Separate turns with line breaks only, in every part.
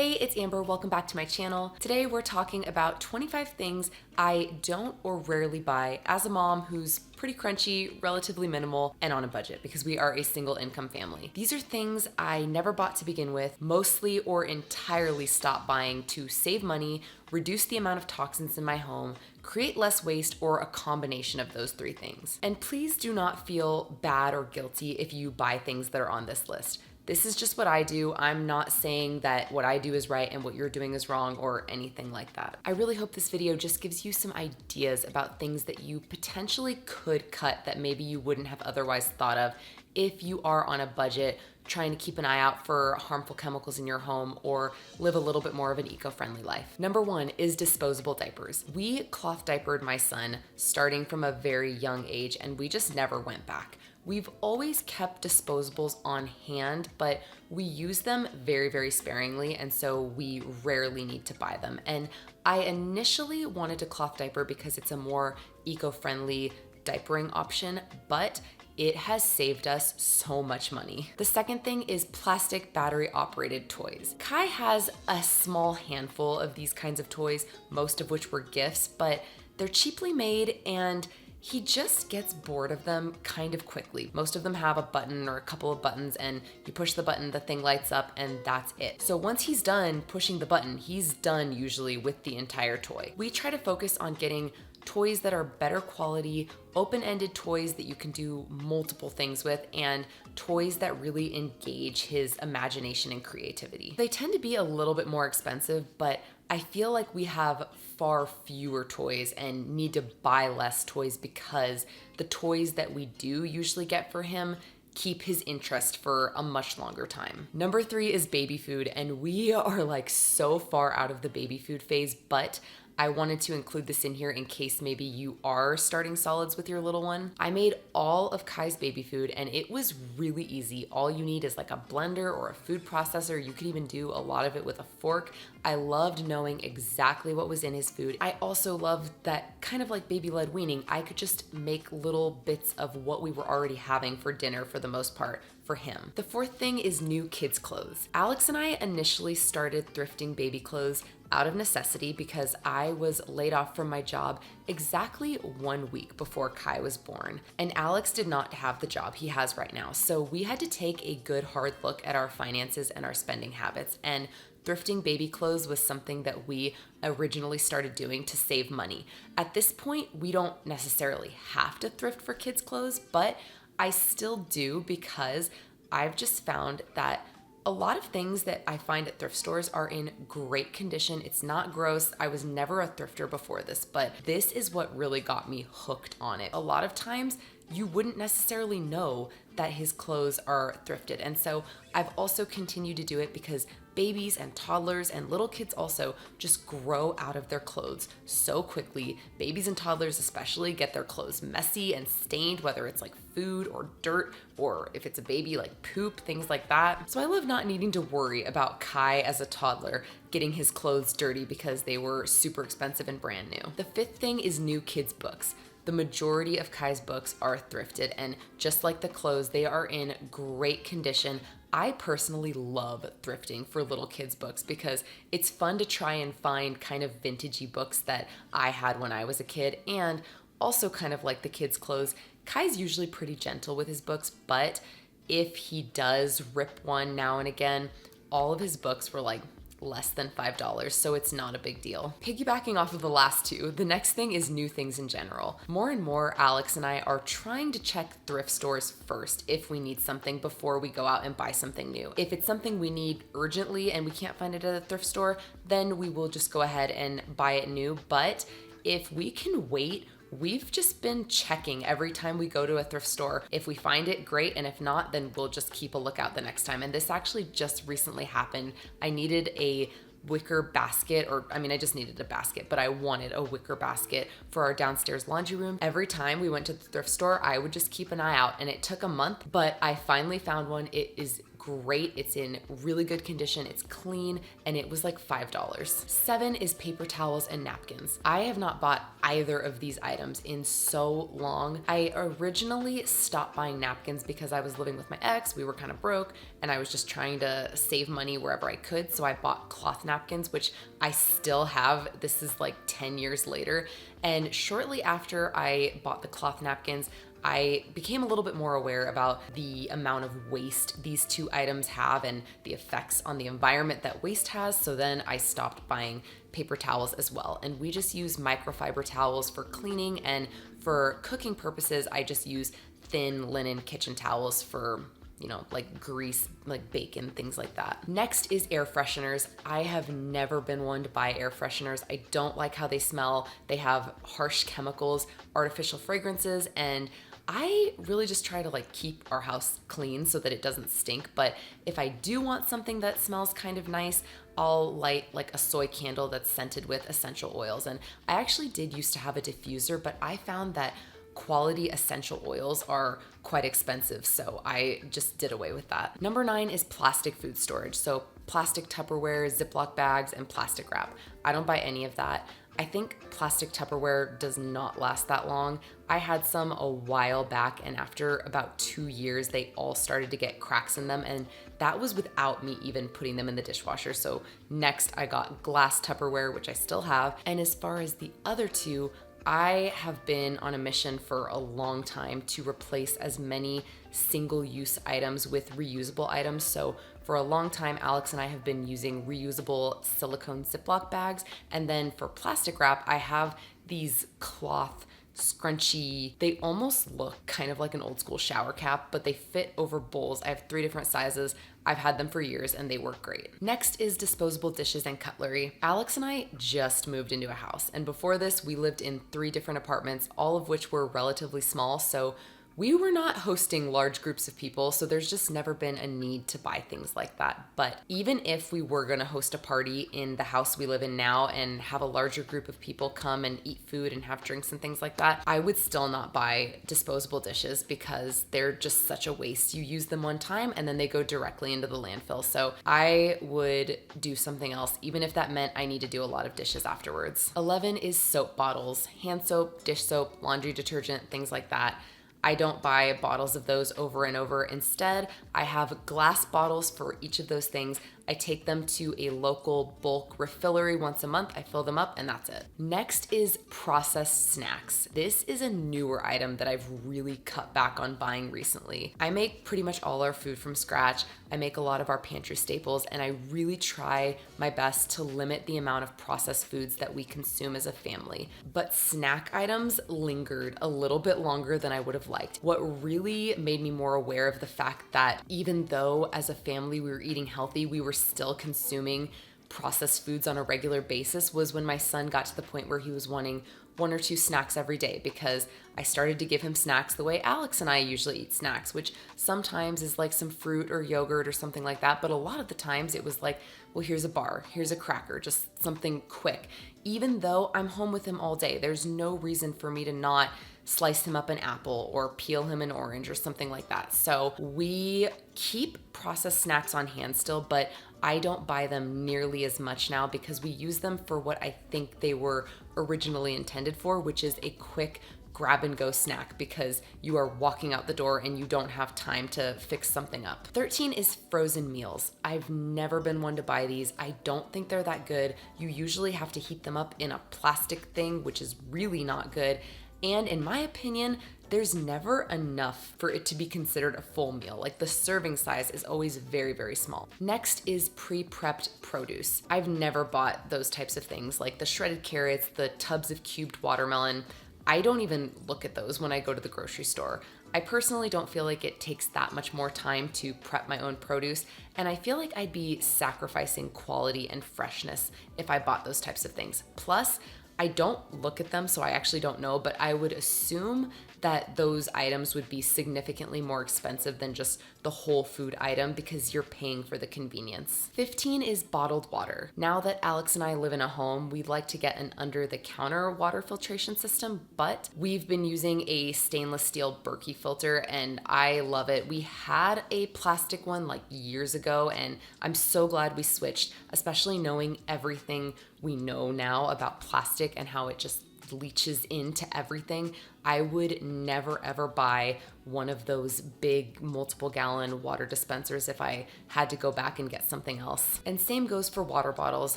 Hey, it's Amber. Welcome back to my channel. Today we're talking about 25 things I don't or rarely buy as a mom who's pretty crunchy, relatively minimal, and on a budget because we are a single income family. These are things I never bought to begin with, mostly or entirely stopped buying to save money, reduce the amount of toxins in my home, create less waste, or a combination of those three things. And please do not feel bad or guilty if you buy things that are on this list. This is just what I do. I'm not saying that what I do is right and what you're doing is wrong or anything like that. I really hope this video just gives you some ideas about things that you potentially could cut that maybe you wouldn't have otherwise thought of if you are on a budget trying to keep an eye out for harmful chemicals in your home or live a little bit more of an eco-friendly life. Number one is disposable diapers. We cloth diapered my son starting from a very young age and we just never went back. We've always kept disposables on hand, but we use them very, very sparingly, and so we rarely need to buy them. And I initially wanted to cloth diaper because it's a more eco-friendly diapering option, but it has saved us so much money. The second thing is plastic battery operated toys. Kai has a small handful of these kinds of toys, most of which were gifts, but they're cheaply made and he just gets bored of them kind of quickly. Most of them have a button or a couple of buttons and you push the button, the thing lights up, and that's it. So once he's done pushing the button, he's done usually with the entire toy. We try to focus on getting toys that are better quality, open-ended toys that you can do multiple things with, and toys that really engage his imagination and creativity. They tend to be a little bit more expensive, but I feel like we have far fewer toys and need to buy less toys because the toys that we do usually get for him keep his interest for a much longer time. Number three is baby food, and we are like so far out of the baby food phase, but I wanted to include this in here in case maybe you are starting solids with your little one. I made all of Kai's baby food and it was really easy. All you need is like a blender or a food processor. You could even do a lot of it with a fork. I loved knowing exactly what was in his food. I also loved that kind of like baby-led weaning, I could just make little bits of what we were already having for dinner for the most part for him. The fourth thing is new kids' clothes. Alex and I initially started thrifting baby clothes out of necessity because I was laid off from my job exactly 1 week before Kai was born. And Alex did not have the job he has right now. So we had to take a good hard look at our finances and our spending habits. And thrifting baby clothes was something that we originally started doing to save money. At this point, we don't necessarily have to thrift for kids' clothes, but I still do because I've just found that a lot of things that I find at thrift stores are in great condition. It's not gross. I was never a thrifter before this, but this is what really got me hooked on it. A lot of times you wouldn't necessarily know that his clothes are thrifted. And so I've also continued to do it because babies and toddlers and little kids also just grow out of their clothes so quickly. Babies and toddlers especially get their clothes messy and stained, whether it's like food or dirt, or if it's a baby, like poop, things like that. So I love not needing to worry about Kai as a toddler getting his clothes dirty because they were super expensive and brand new. The fifth thing is new kids' books. The majority of Kai's books are thrifted, and just like the clothes, they are in great condition. I personally love thrifting for little kids' books because it's fun to try and find kind of vintagey books that I had when I was a kid, and also kind of like the kids' clothes. Kai's usually pretty gentle with his books, but if he does rip one now and again, all of his books were like less than $5, so it's not a big deal. Piggybacking off of the last two, the next thing is new things in general. More and more, Alex and I are trying to check thrift stores first if we need something before we go out and buy something new. If it's something we need urgently and we can't find it at a thrift store, then we will just go ahead and buy it new. But if we can wait, we've just been checking every time we go to a thrift store. If we find it, great, and if not, then we'll just keep a lookout the next time. And this actually just recently happened. I needed a wicker basket, or I mean, I just needed a basket, but I wanted a wicker basket for our downstairs laundry room. Every time we went to the thrift store, I would just keep an eye out, and it took a month, but I finally found one. It is great. It's in really good condition. It's clean, and it was like $5. 7 is paper towels and napkins. I have not bought either of these items in so long. I originally stopped buying napkins because I was living with my ex. We were kind of broke, and I was just trying to save money wherever I could. So I bought cloth napkins, which I still have. This is like 10 years later. And shortly after I bought the cloth napkins, I became a little bit more aware about the amount of waste these two items have and the effects on the environment that waste has. So then I stopped buying paper towels as well. And we just use microfiber towels for cleaning, and for cooking purposes, I just use thin linen kitchen towels for, you know, like grease, like bacon, things like that. Next is air fresheners. I have never been one to buy air fresheners. I don't like how they smell. They have harsh chemicals, artificial fragrances, and I really just try to like keep our house clean so that it doesn't stink. But if I do want something that smells kind of nice, I'll light like a soy candle that's scented with essential oils. And I actually did used to have a diffuser, but I found that quality essential oils are quite expensive, so I just did away with that. Number 9 is plastic food storage. So plastic Tupperware, Ziploc bags, and plastic wrap. I don't buy any of that. I think plastic Tupperware does not last that long. I had some a while back, and after about 2 years, they all started to get cracks in them, and that was without me even putting them in the dishwasher. So next I got glass Tupperware, which I still have. And as far as the other two, I have been on a mission for a long time to replace as many single-use items with reusable items. So for a long time, Alex and I have been using reusable silicone Ziploc bags. And then for plastic wrap, I have these cloth scrunchy, they almost look kind of like an old school shower cap, but they fit over bowls. I have 3 different sizes. I've had them for years and they work great. Next is disposable dishes and cutlery. Alex and I just moved into a house, and before this we lived in 3 different apartments, all of which were relatively small, so we were not hosting large groups of people, so there's just never been a need to buy things like that. But even if we were gonna host a party in the house we live in now and have a larger group of people come and eat food and have drinks and things like that, I would still not buy disposable dishes because they're just such a waste. You use them one time and then they go directly into the landfill. So I would do something else, even if that meant I need to do a lot of dishes afterwards. 11 is soap bottles, hand soap, dish soap, laundry detergent, things like that. I don't buy bottles of those over and over. Instead, I have glass bottles for each of those things. I take them to a local bulk refillery once a month. I fill them up and that's it. Next is processed snacks. This is a newer item that I've really cut back on buying recently. I make pretty much all our food from scratch. I make a lot of our pantry staples, and I really try my best to limit the amount of processed foods that we consume as a family. But snack items lingered a little bit longer than I would have liked. What really made me more aware of the fact that even though as a family we were eating healthy, we were still consuming processed foods on a regular basis was when my son got to the point where he was wanting 1 or 2 snacks every day, because I started to give him snacks the way Alex and I usually eat snacks, which sometimes is like some fruit or yogurt or something like that. But a lot of the times it was like, well, here's a bar, here's a cracker, just something quick. Even though I'm home with him all day, there's no reason for me to not slice him up an apple or peel him an orange or something like that. So we keep processed snacks on hand still, but I don't buy them nearly as much now because we use them for what I think they were originally intended for, which is a quick grab and go snack because you are walking out the door and you don't have time to fix something up. 13 is frozen meals. I've never been one to buy these. I don't think they're that good. You usually have to heat them up in a plastic thing, which is really not good. And in my opinion, there's never enough for it to be considered a full meal. Like the serving size is always very, very small. Next is pre-prepped produce. I've never bought those types of things like the shredded carrots, the tubs of cubed watermelon. I don't even look at those when I go to the grocery store. I personally don't feel like it takes that much more time to prep my own produce, and I feel like I'd be sacrificing quality and freshness if I bought those types of things. Plus, I don't look at them, so I actually don't know, but I would assume that those items would be significantly more expensive than just the whole food item because you're paying for the convenience. 15 is bottled water. Now that Alex and I live in a home, we'd like to get an under-the-counter water filtration system, but we've been using a stainless steel Berkey filter and I love it. We had a plastic one like years ago and I'm so glad we switched, especially knowing everything we know now about plastic and how it just leaches into everything. I would never ever buy one of those big multiple gallon water dispensers if I had to go back and get something else. And same goes for water bottles.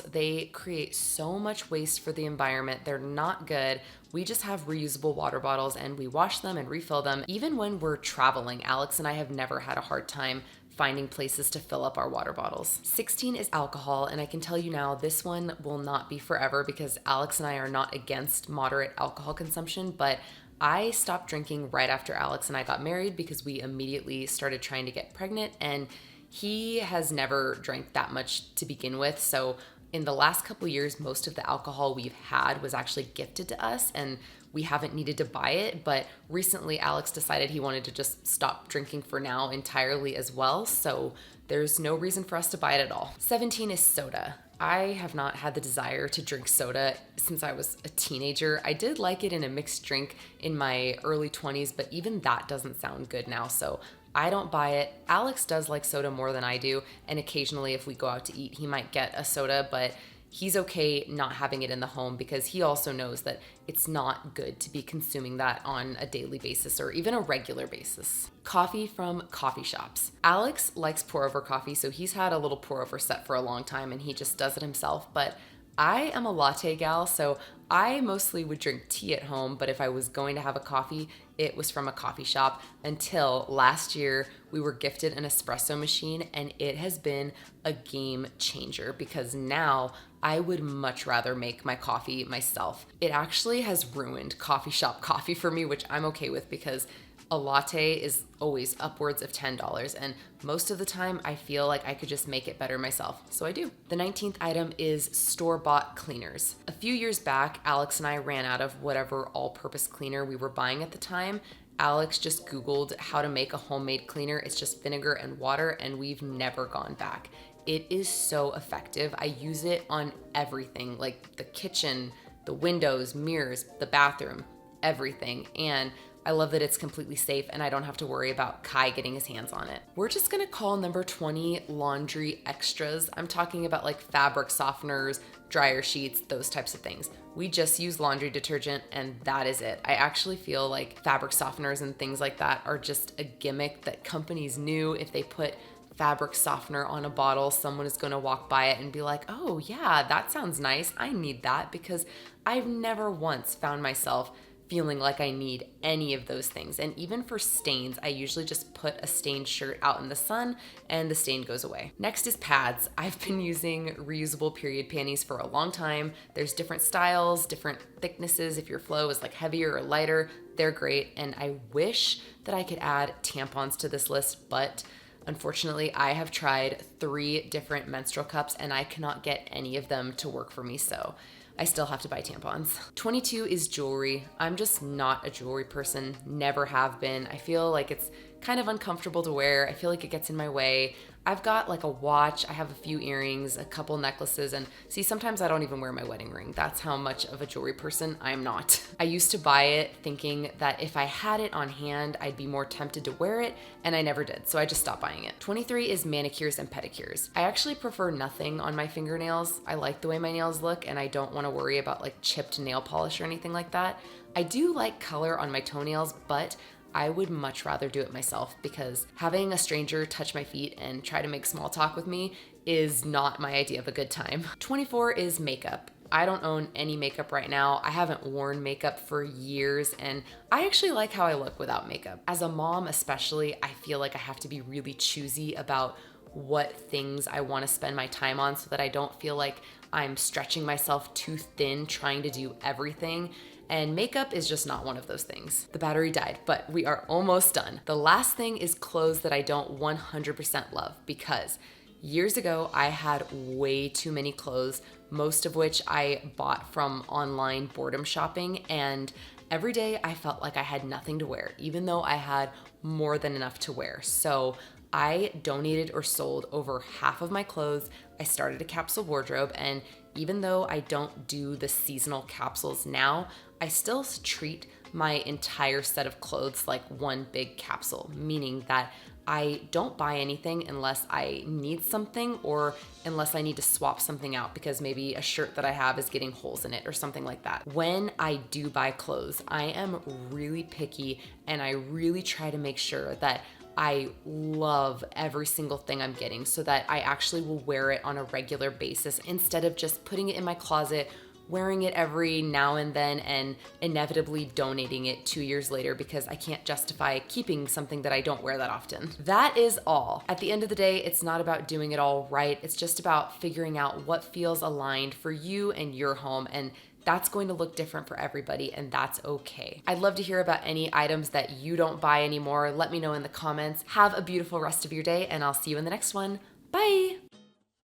They create so much waste for the environment. They're not good. We just have reusable water bottles and we wash them and refill them. Even when we're traveling, Alex and I have never had a hard time finding places to fill up our water bottles. 16 is alcohol, and I can tell you now, this one will not be forever because Alex and I are not against moderate alcohol consumption, but I stopped drinking right after Alex and I got married because we immediately started trying to get pregnant, and he has never drank that much to begin with, so in the last couple years, most of the alcohol we've had was actually gifted to us, and we haven't needed to buy it, but recently Alex decided he wanted to just stop drinking for now entirely as well, so there's no reason for us to buy it at all. 17 is soda. I have not had the desire to drink soda since I was a teenager. I did like it in a mixed drink in my early 20s, but even that doesn't sound good now, so I don't buy it. Alex does like soda more than I do, and occasionally if we go out to eat, he might get a soda, but he's okay not having it in the home because he also knows that it's not good to be consuming that on a daily basis or even a regular basis. Coffee from coffee shops. Alex likes pour over coffee, so he's had a little pour over set for a long time and he just does it himself, but I am a latte gal, so I mostly would drink tea at home, but if I was going to have a coffee, it was from a coffee shop until last year we were gifted an espresso machine and it has been a game changer because now I would much rather make my coffee myself. It actually has ruined coffee shop coffee for me, which I'm okay with because a latte is always upwards of $10 and most of the time I feel like I could just make it better myself, so I do. The 19th item is store-bought cleaners. A few years back, Alex and I ran out of whatever all-purpose cleaner we were buying at the time. Alex just Googled how to make a homemade cleaner. It's just vinegar and water and we've never gone back. It is so effective. I use it on everything, like the kitchen, the windows, mirrors, the bathroom, everything. And I love that it's completely safe and I don't have to worry about Kai getting his hands on it. We're just gonna call number 20 laundry extras. I'm talking about like fabric softeners, dryer sheets, those types of things. We just use laundry detergent and that is it. I actually feel like fabric softeners and things like that are just a gimmick that companies knew if they put fabric softener on a bottle, someone is gonna walk by it and be like, oh yeah, that sounds nice. I need that, because I've never once found myself feeling like I need any of those things. And even for stains, I usually just put a stained shirt out in the sun and the stain goes away. Next is pads. I've been using reusable period panties for a long time. There's different styles, different thicknesses. If your flow is like heavier or lighter, they're great. And I wish that I could add tampons to this list, but unfortunately, I have tried 3 different menstrual cups and I cannot get any of them to work for me, so I still have to buy tampons. 22 is jewelry. I'm just not a jewelry person, never have been. I feel like it's kind of uncomfortable to wear. I feel like it gets in my way. I've got like a watch, I have a few earrings, a couple necklaces, and see, sometimes I don't even wear my wedding ring. That's how much of a jewelry person I'm not. I used to buy it thinking that if I had it on hand, I'd be more tempted to wear it, and I never did, so I just stopped buying it. 23 is manicures and pedicures. I actually prefer nothing on my fingernails. I like the way my nails look, and I don't want to worry about like chipped nail polish or anything like that. I do like color on my toenails, but I would much rather do it myself because having a stranger touch my feet and try to make small talk with me is not my idea of a good time. 24 is makeup. I don't own any makeup right now. I haven't worn makeup for years and I actually like how I look without makeup. As a mom especially, I feel like I have to be really choosy about what things I want to spend my time on so that I don't feel like I'm stretching myself too thin trying to do everything. And makeup is just not one of those things. The battery died, but we are almost done. The last thing is clothes that I don't 100% love because Years ago, I had way too many clothes, most of which I bought from online boredom shopping, and every day I felt like I had nothing to wear, even though I had more than enough to wear. So I donated or sold over half of my clothes. I started a capsule wardrobe, and even though I don't do the seasonal capsules now, I still treat my entire set of clothes like one big capsule, meaning that I don't buy anything unless I need something or unless I need to swap something out because maybe a shirt that I have is getting holes in it or something like that. When I do buy clothes, I am really picky and I really try to make sure that I love every single thing I'm getting so that I actually will wear it on a regular basis instead of just putting it in my closet, wearing it every now and then, and inevitably donating it 2 years later because I can't justify keeping something that I don't wear that often. That is all. At the end of the day, it's not about doing it all right. It's just about figuring out what feels aligned for you and your home, and that's going to look different for everybody, and that's okay. I'd love to hear about any items that you don't buy anymore. Let me know in the comments. Have a beautiful rest of your day, and I'll see you in the next one. Bye!